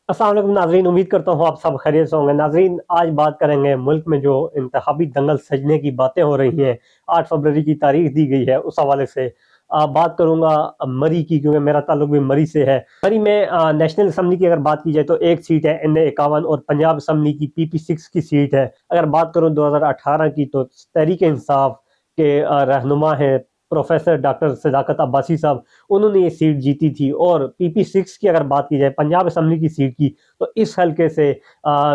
अस्सलाम वालेकुम नाजरीन, उम्मीद करता हूँ आप सब खैरियत से होंगे। नाजरीन, आज बात करेंगे मुल्क में जो इंतखाबी दंगल सजने की बातें हो रही हैं। 8 फरवरी की तारीख दी गई है, उस हवाले से बात करूंगा मरी की, क्योंकि मेरा ताल्लुक भी मरी से है। मरी में नेशनल असम्बली की अगर बात की जाए तो एक सीट है NA 51, और पंजाब असम्बली की PP6 की सीट है। अगर बात करूँ 2018 की, तो तहरीक इंसाफ के रहनुमा है प्रोफेसर डॉक्टर सदाकत अब्बासी साहब, उन्होंने ये सीट जीती थी। और PP6 की अगर बात की जाए, पंजाब असम्बली की सीट की, तो इस हल्के से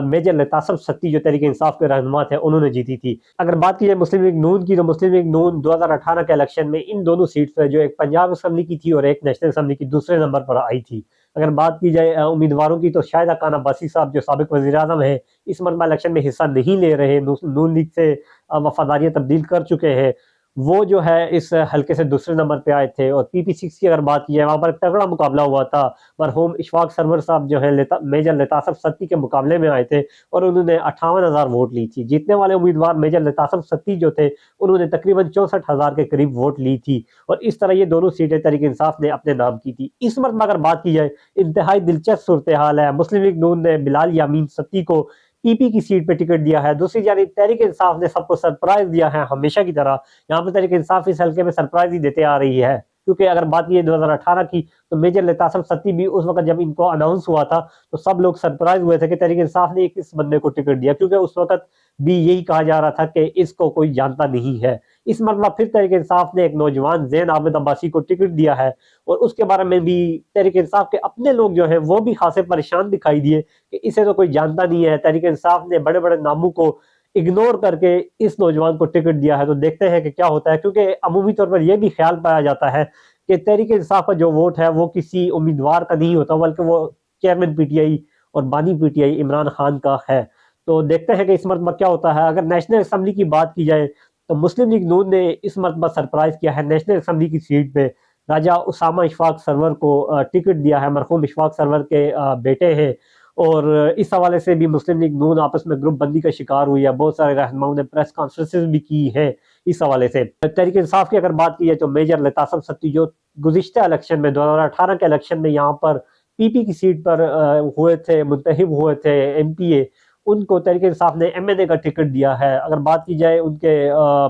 मेजर लतासफ सत्ती जो तहरीक इंसाफ के रहनुमा थे, उन्होंने जीती थी। अगर बात की जाए मुस्लिम लीग नून की, तो मुस्लिम लीग नून 2018 के इलेक्शन में इन दोनों सीट पर, जो एक पंजाब असम्बली की थी और एक नेशनल असम्बली की, दूसरे नंबर पर आई थी। अगर बात की जाए उम्मीदवारों की, तो शाहिदा खान अब्बासी साहब जो साबिक वज़ीर आज़म है, इस मरतबा इलेक्शन में हिस्सा नहीं ले रहे, नून लीग से वफादारियां तब्दील कर चुके हैं। वो जो है इस हल्के से दूसरे नंबर पे आए थे। और PP6 की अगर बात की जाए, वहाँ पर एक तगड़ा मुकाबला हुआ था। मरहूम इशफाक सरवर साहब जो है मेजर लतासफ सत्ती के मुकाबले में आए थे, और उन्होंने 58,000 वोट ली थी। जीतने वाले उम्मीदवार मेजर लतासफ सत्ती जो थे, उन्होंने तकरीबन 64,000 के करीब वोट ली थी। और इस तरह ये दोनों सीटें तहरीक इंसाफ ने अपने नाम की थी। इस मरतबा अगर बात की जाए, इंतहाई दिलचस्प सूरत हाल है। मुस्लिम लीग नून ने बिलाल यामीन सत्ती को PP की सीट पे टिकट दिया है। दूसरी जानिब तहरीक इंसाफ ने सबको सरप्राइज दिया है, हमेशा की तरह। यहाँ पर तहरीक इंसाफ इस हल्के में सरप्राइज ही देते आ रही है, क्योंकि अगर बात की 2018 की, तो मेजर लतासफ सत्ती भी उस वक्त जब इनको अनाउंस हुआ था, तो सब लोग सरप्राइज हुए थे कि तहरीक इंसाफ ने किस बंदे को टिकट दिया, क्योंकि उस वक्त भी यही कहा जा रहा था कि इसको कोई जानता नहीं है। इस मरतबा फिर तहरीक इंसाफ ने एक नौजवान ज़ैन आबिद अब्बासी को टिकट दिया है, और उसके बारे में भी तहरीक इंसाफ के अपने लोग जो हैं वो भी खासे परेशान दिखाई दिए कि इसे तो कोई जानता नहीं है। तहरीक इंसाफ ने बड़े बड़े नामों को इग्नोर करके इस नौजवान को टिकट दिया है। तो देखते हैं कि क्या होता है, क्योंकि अमूमी तौर पर यह भी ख्याल पाया जाता है कि तहरीक इंसाफ का जो वोट है वो किसी उम्मीदवार का नहीं होता, बल्कि वो चेयरमैन PTI और बानी PTI इमरान खान का है। तो देखते हैं कि इस मरतबा क्या होता है। अगर नेशनल असम्बली की बात की जाए, तो मुस्लिम लीग नून ने इस मरतबा सरप्राइज किया है। नेशनल असम्बली की सीट पे राजा उसामा इशफाक सरवर को टिकट दिया है। मरहूम इशफाक सरवर के बेटे हैं। और इस हवाले से भी मुस्लिम लीग नून आपस में ग्रुप बंदी का शिकार हुई है। बहुत सारे रहनुमाओं ने प्रेस कॉन्फ्रेंसेस भी की है इस हवाले से। तहरीक इंसाफ की अगर बात की जाए, तो मेजर लतासफ सत्ती जो गुज़िश्ता इलेक्शन में 2018 के इलेक्शन में यहाँ पर PP की सीट पर हुए थे, मुंतखब हुए थे MPA, उनको तहरीक इंसाफ ने MNA का टिकट दिया है। अगर बात की जाए उनके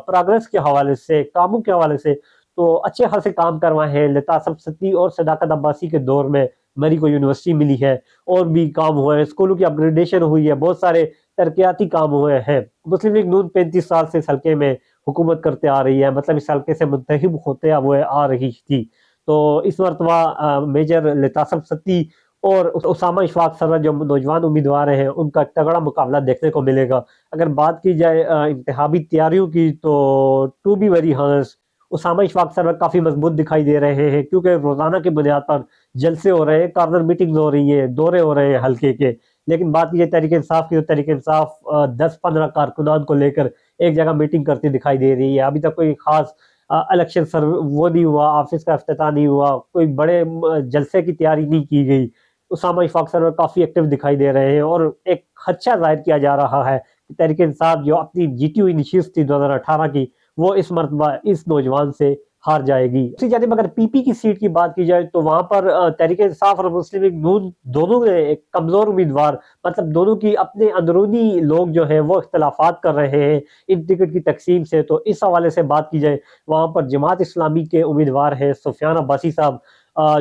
प्रोग्रेस के हवाले से, कामों के हवाले से, तो अच्छे खासे काम करवाए हैं। लतासफ सत्ती और सदाकत अब्बासी के दौर में मरी को यूनिवर्सिटी मिली है, और भी काम हुए हैं, स्कूलों की अपग्रेडेशन हुई है, बहुत सारे तरक्याती काम हुए हैं। मुस्लिम लीग नून 35 साल से इस हल्के में हुकूमत करते आ रही है, मतलब इस हल्के से मुंतखब होते हुए आ रही थी। तो इस मरतबा मेजर लतासफ सत्ती और उसामा इशफाक सरवर जो नौजवान उम्मीदवार हैं, उनका तगड़ा मुकाबला देखने को मिलेगा। अगर बात की जाए इंतखाबी तैयारियों की, तो to be very honest, Usama Ishfaq Sarwar काफ़ी मजबूत दिखाई दे रहे हैं, क्योंकि रोज़ाना की बुनियाद पर जलसे हो रहे हैं, कॉर्नर मीटिंग्स हो रही हैं, दौरे हो रहे हैं हल्के के। लेकिन बात की जाए तहरीक इंसाफ की, तो तहरीक इंसाफ 10-15 कारकुनान को लेकर एक जगह मीटिंग करती दिखाई दे रही है। अभी तक कोई खास इलेक्शन सर वो नहीं हुआ, ऑफिस का इफ्तिताह नहीं हुआ, कोई बड़े जलसे की तैयारी नहीं की गई। उसामा इशफाक सरवर काफ़ी एक्टिव दिखाई दे रहे हैं, और एक खदशा जाहिर किया जा रहा है कि तहरीक इंसाफ जो अपनी जीती हुई नशिस्त थी 2018 की, वो इस मरतबा इस नौजवान से हार जाएगी। दूसरी जानिब अगर PP की सीट की बात की जाए, तो वहां पर तहरीक इंसाफ और मुस्लिम लीग नून दोनों ने एक कमजोर उम्मीदवार, मतलब दोनों की अपने अंदरूनी लोग जो हैं वो इख्तलाफात कर रहे हैं इन टिकट की तकसीम से। तो इस हवाले से बात की जाए, वहां पर जमात इस्लामी के उम्मीदवार हैं सुफियान अब्बासी साहब,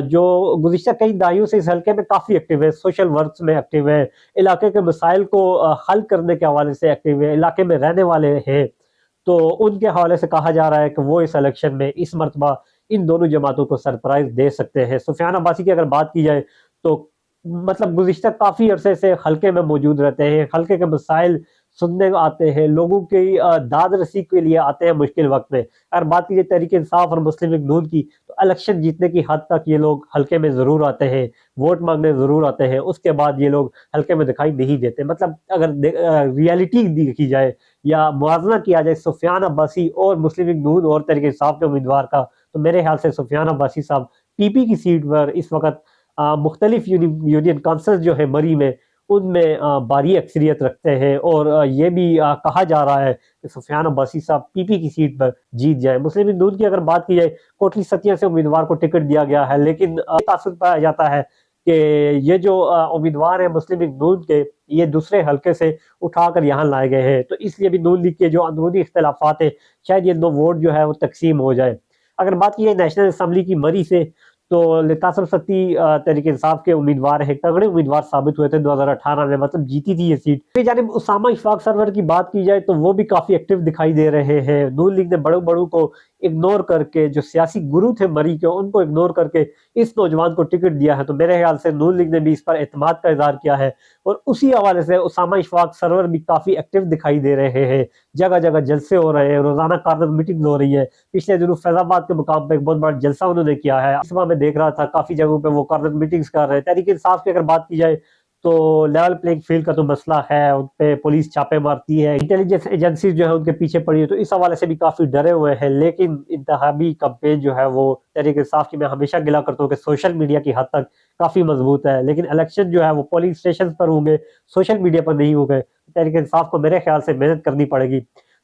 जो गुज़िश्ता कई दहाइयों से इस हल्के में काफ़ी एक्टिव है, सोशल वर्क में एक्टिव है, इलाके के मसाइल को हल करने के हवाले से एक्टिव है, इलाके में रहने वाले हैं। तो उनके हवाले से कहा जा रहा है कि वो इस इलेक्शन में इस मरतबा इन दोनों जमातों को सरप्राइज दे सकते हैं। सुफियान अब्बासी की अगर बात की जाए, तो मतलब गुज़िश्ता काफ़ी अरसे से हल्के में मौजूद रहते हैं, हल्के के मसाइल सुनने आते हैं, लोगों की दाद रसी के लिए आते हैं मुश्किल वक्त में। अगर बात की जाए तहरीक इंसाफ और मुस्लिम लीग नून की, तो इलेक्शन जीतने की हद तक ये लोग हल्के में ज़रूर आते हैं, वोट मांगने ज़रूर आते हैं, उसके बाद ये लोग हल्के में दिखाई नहीं देते। मतलब अगर रियलिटी देखी जाए या मुआवजा किया जाए सुफियान अब्बासी और मुस्लिम लीग नून और तहरीक इंसाफ के उम्मीदवार का, तो मेरे ख्याल से सुफियान अब्बासी साहब PP की सीट पर इस वक्त मुख्तलिफ यूनियन काउंसिल जो है मरी में, उनमें भारी अक्सरियत रखते हैं। और ये भी कहा जा रहा है कि सुफियान अब्बासी साहब PP की सीट पर जीत जाए। मुस्लिम लीग नून की अगर बात की जाए, कोटली सतिया से उम्मीदवार को टिकट दिया गया है, लेकिन तासुर पाया जाता है کہ یہ جو امیدوار ہیں مسلم لیگ نون کے، یہ دوسرے حلقے سے اٹھا کر یہاں لائے گئے ہیں، تو اس لیے بھی نون لیگ کے جو اندرونی اختلافات ہیں شاید یہ دو ووٹ جو ہے وہ تقسیم ہو جائے۔ اگر بات کی ہے نیشنل اسمبلی کی مری سے، تو لطاثر ستی تحریک انصاف کے امیدوار ہیں، تگڑے امیدوار ثابت ہوئے تھے 2018 میں، مطلب جیتی تھی یہ سیٹ۔ پھر جانب اسامہ اشفاق سرور کی بات کی جائے تو وہ بھی کافی ایکٹیو دکھائی دے رہے ہیں۔ نون لیگ نے بڑوں بڑوں کو اگنور کر کے، جو سیاسی گرو تھے مری کے ان کو اگنور کر کے اس نوجوان کو ٹکٹ دیا ہے، تو میرے خیال سے نون لیگ نے بھی اس پر اعتماد کا اظہار کیا ہے، اور اسی حوالے سے اسامہ اشفاق سرور بھی کافی ایکٹیو دکھائی دے رہے ہیں۔ جگہ جگہ جلسے ہو رہے ہیں، روزانہ کارنر میٹنگ ہو رہی ہے۔ پچھلے دنوں فیض آباد کے مقام پہ ایک بہت بڑا جلسہ انہوں نے کیا ہے، اس میں دیکھ رہا تھا کافی جگہوں پہ وہ کارنر میٹنگز کر رہے ہیں۔ تحریک انصاف کی اگر بات کی جائے تو لیول پلینگ فیلڈ کا تو مسئلہ ہے، ان پہ پولیس چھاپے مارتی ہے، انٹیلیجنس ایجنسیز جو ہے ان کے پیچھے پڑی ہے، تو اس حوالے سے بھی کافی ڈرے ہوئے ہیں۔ لیکن انتخابی کمپین جو ہے وہ تحریک انصاف کی، میں ہمیشہ گلا کرتا ہوں کہ سوشل میڈیا کی حد تک کافی مضبوط ہے، لیکن الیکشن جو ہے وہ پولنگ اسٹیشن پر ہوں گے، سوشل میڈیا پر نہیں ہوں گے۔ تحریک انصاف کو میرے خیال سے محنت کرنی پڑے گی۔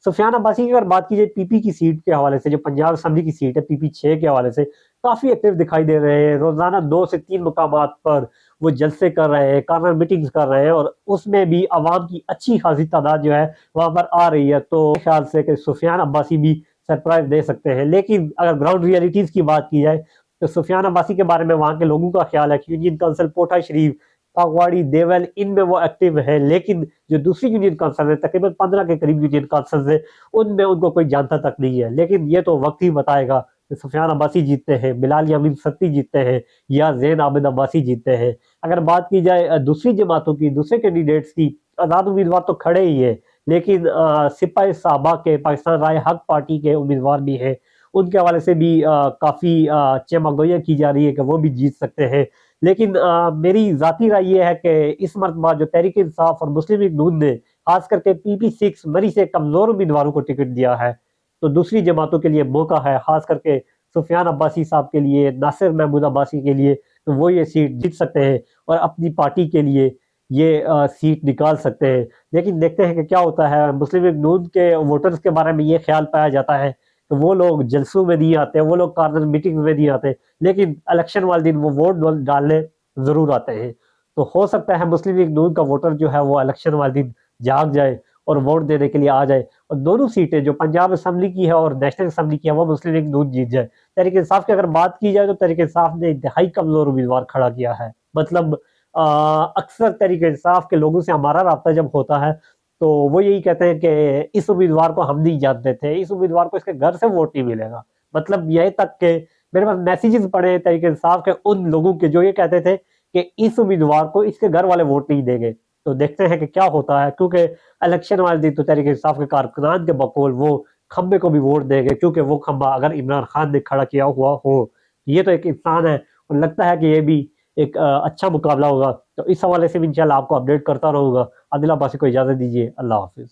سفیان عباسی کی اگر بات کی جائے پی پی کی سیٹ کے حوالے سے، جو پنجاب اسمبلی کی سیٹ ہے پی پی 6 کے حوالے سے، کافی ایکٹیو دکھائی دے رہے ہیں۔ روزانہ 2 سے 3 مقامات پر وہ جلسے کر رہے ہیں، کارنر میٹنگز کر رہے ہیں، اور اس میں بھی عوام کی اچھی خاصی تعداد جو ہے وہاں پر آ رہی ہے، تو میرے خیال سے کہ سفیان عباسی بھی سرپرائز دے سکتے ہیں۔ لیکن اگر گراؤنڈ ریئلٹیز کی بات کی جائے تو سفیان عباسی کے بارے میں وہاں کے لوگوں کا خیال ہے کہ یونین کونسل کوٹا شریف، پاکواڑی، دیول، ان میں وہ ایکٹیو ہے، لیکن جو دوسری یونین کونسل ہیں، تقریباً 15 کے قریب یونین کونسل ہیں، ان میں ان کو کوئی جانتا تک نہیں ہے۔ لیکن یہ تو وقت ہی بتائے گا کہ سفیان عباسی جیتتے ہیں، بلال یامین ستی جیتتے ہیں، یا زین عابد عباسی جیتتے ہیں۔ اگر بات کی جائے دوسری جماعتوں کی، دوسرے کینڈیڈیٹس کی، آزاد امیدوار تو کھڑے ہی ہیں، لیکن سپاہی صحابہ کے، پاکستان رائے حق پارٹی کے امیدوار بھی ہیں، ان کے حوالے سے بھی کافی چمگوئیاں کی جا رہی ہے کہ وہ بھی جیت سکتے ہیں۔ لیکن میری ذاتی رائے یہ ہے کہ اس مرتبہ جو تحریک انصاف اور مسلم لیگ نون نے خاص کر کے پی پی 6 مری سے کمزور امیدواروں کو ٹکٹ دیا ہے، تو دوسری جماعتوں کے لیے موقع ہے، خاص کر کے سفیان عباسی صاحب کے لیے، ناصر محمود عباسی کے لیے، تو وہ یہ سیٹ جیت سکتے ہیں اور اپنی پارٹی کے لیے یہ سیٹ نکال سکتے ہیں۔ لیکن دیکھتے ہیں کہ کیا ہوتا ہے۔ مسلم لیگ نون کے ووٹرز کے بارے میں یہ خیال پایا جاتا ہے کہ وہ لوگ جلسوں میں نہیں آتے، وہ لوگ کارنر میٹنگ میں نہیں آتے، لیکن الیکشن والے دن وہ ووٹ ڈالنے ضرور آتے ہیں۔ تو ہو سکتا ہے مسلم لیگ نون کا ووٹر جو ہے وہ الیکشن والے دن جاگ جائے اور ووٹ دینے کے لیے آ جائے، اور دونوں سیٹیں جو پنجاب اسمبلی کی ہے اور نیشنل اسمبلی کی ہے وہ مسلم لیگ نون جیت جائے۔ تحریک انصاف کی اگر بات کی جائے تو تحریک انصاف نے انتہائی کمزور امیدوار کھڑا کیا ہے۔ مطلب اکثر تحریک انصاف کے لوگوں سے ہمارا رابطہ جب ہوتا ہے تو وہ یہی کہتے ہیں کہ اس امیدوار کو ہم نہیں جانتے تھے، اس امیدوار کو اس کے گھر سے ووٹ نہیں ملے گا۔ مطلب یہ تک کہ میرے پاس میسیجز پڑے ہیں تحریک انصاف کے ان لوگوں کے جو یہ کہتے تھے کہ اس امیدوار کو اس کے گھر والے ووٹ نہیں دیں گے۔ تو دیکھتے ہیں کہ کیا ہوتا ہے، کیونکہ الیکشن والے دن تو تحریک انصاف کے کارکنان کے بقول وہ کھمبے کو بھی ووٹ دیں گے، کیونکہ وہ کھمبا اگر عمران خان نے کھڑا کیا ہوا ہو۔ یہ تو ایک انسان ہے، اور لگتا ہے کہ یہ بھی ایک اچھا مقابلہ ہوگا۔ تو اس حوالے سے بھی انشاءاللہ آپ کو اپڈیٹ کرتا رہوں گا۔ عادل عباسی کو اجازت دیجیے، اللہ حافظ۔